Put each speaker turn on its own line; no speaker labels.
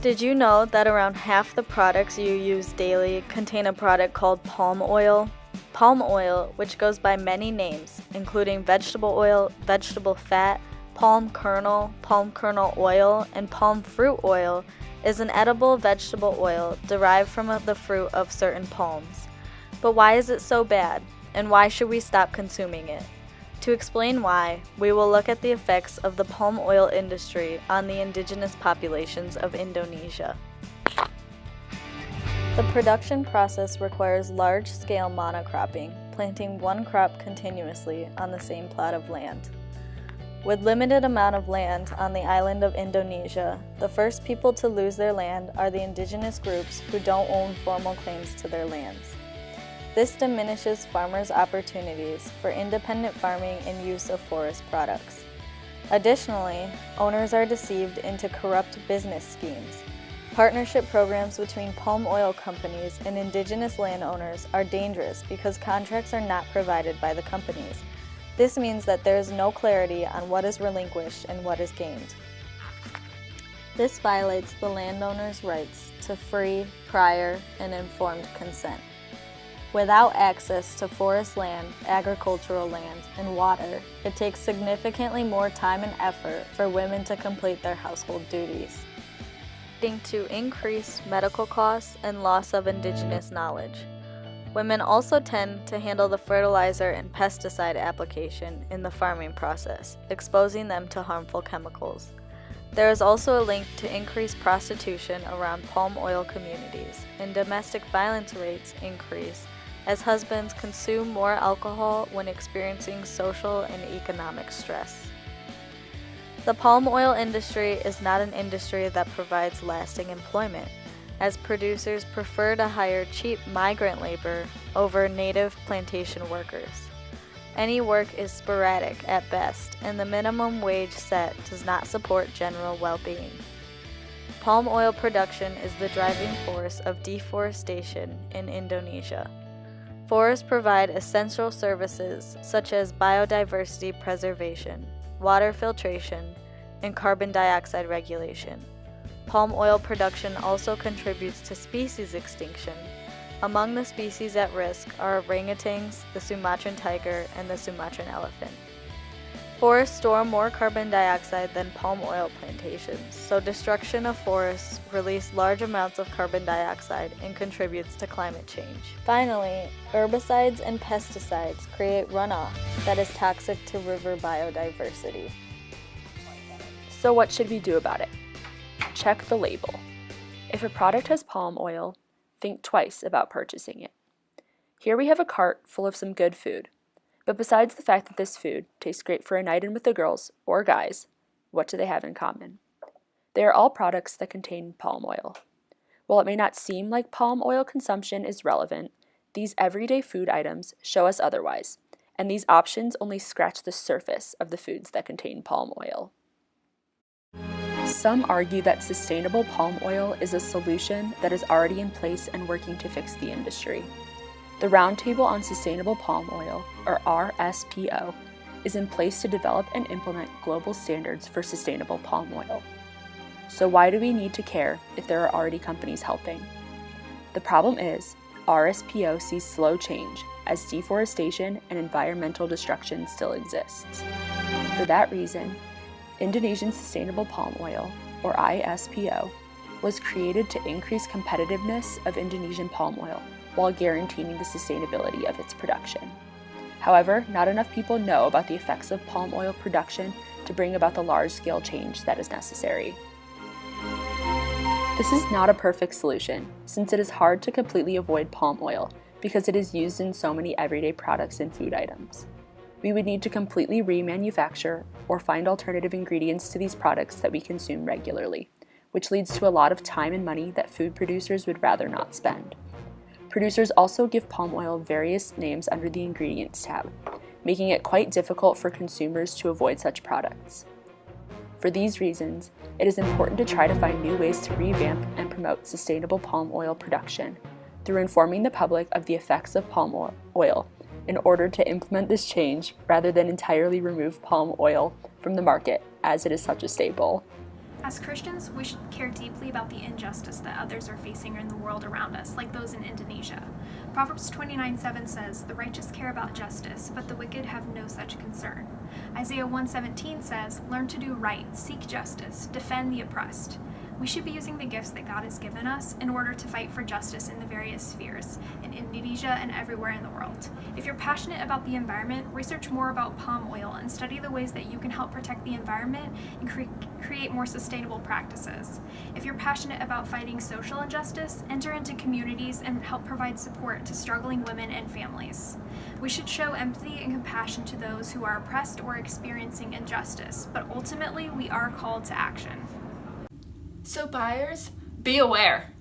Did you know that around half the products you use daily contain a product called palm oil? Palm oil, which goes by many names, including vegetable oil, vegetable fat, palm kernel oil, and palm fruit oil, is an edible vegetable oil derived from the fruit of certain palms. But why is it so bad, and why should we stop consuming it? To explain why, we will look at the effects of the palm oil industry on the indigenous populations of Indonesia. The production process requires large-scale monocropping, planting one crop continuously on the same plot of land. With limited amount of land on the island of Indonesia, the first people to lose their land are the indigenous groups who don't own formal claims to their lands. This diminishes farmers' opportunities for independent farming and use of forest products. Additionally, owners are deceived into corrupt business schemes. Partnership programs between palm oil companies and indigenous landowners are dangerous because contracts are not provided by the companies. This means that there is no clarity on what is relinquished and what is gained. This violates the landowner's rights to free, prior, and informed consent. Without access to forest land, agricultural land, and water, it takes significantly more time and effort for women to complete their household duties, leading to increased medical costs and loss of indigenous knowledge. Women also tend to handle the fertilizer and pesticide application in the farming process, exposing them to harmful chemicals. There is also a link to increased prostitution around palm oil communities, and domestic violence rates increase as husbands consume more alcohol when experiencing social and economic stress. The palm oil industry is not an industry that provides lasting employment, as producers prefer to hire cheap migrant labor over native plantation workers. Any work is sporadic at best, and the minimum wage set does not support general well-being. Palm oil production is the driving force of deforestation in Indonesia. Forests provide essential services such as biodiversity preservation, water filtration, and carbon dioxide regulation. Palm oil production also contributes to species extinction. Among the species at risk are orangutans, the Sumatran tiger, and the Sumatran elephant. Forests store more carbon dioxide than palm oil plantations, so destruction of forests releases large amounts of carbon dioxide and contributes to climate change. Finally, herbicides and pesticides create runoff that is toxic to river biodiversity.
So what should we do about it? Check the label. If a product has palm oil, think twice about purchasing it. Here we have a cart full of some good food. But besides the fact that this food tastes great for a night in with the girls or guys, what do they have in common? They are all products that contain palm oil. While it may not seem like palm oil consumption is relevant, these everyday food items show us otherwise, and these options only scratch the surface of the foods that contain palm oil. Some argue that sustainable palm oil is a solution that is already in place and working to fix the industry. The Roundtable on Sustainable Palm Oil, or RSPO, is in place to develop and implement global standards for sustainable palm oil. So why do we need to care if there are already companies helping? The problem is, RSPO sees slow change as deforestation and environmental destruction still exists. For that reason, Indonesian Sustainable Palm Oil, or ISPO, was created to increase competitiveness of Indonesian palm oil while guaranteeing the sustainability of its production. However, not enough people know about the effects of palm oil production to bring about the large-scale change that is necessary. This is not a perfect solution, since it is hard to completely avoid palm oil because it is used in so many everyday products and food items. We would need to completely remanufacture or find alternative ingredients to these products that we consume regularly, which leads to a lot of time and money that food producers would rather not spend. Producers also give palm oil various names under the Ingredients tab, making it quite difficult for consumers to avoid such products. For these reasons, it is important to try to find new ways to revamp and promote sustainable palm oil production through informing the public of the effects of palm oil in order to implement this change rather than entirely remove palm oil from the market, as it is such a staple.
As Christians, we should care deeply about the injustice that others are facing in the world around us, like those in Indonesia. Proverbs 29:7 says, "The righteous care about justice, but the wicked have no such concern." Isaiah 1:17 says, "Learn to do right, seek justice, defend the oppressed." We should be using the gifts that God has given us in order to fight for justice in the various spheres, in Indonesia and everywhere in the world. If you're passionate about the environment, research more about palm oil and study the ways that you can help protect the environment and create more sustainable practices. If you're passionate about fighting social injustice, enter into communities and help provide support to struggling women and families. We should show empathy and compassion to those who are oppressed or experiencing injustice, but ultimately we are called to action.
So buyers, be aware.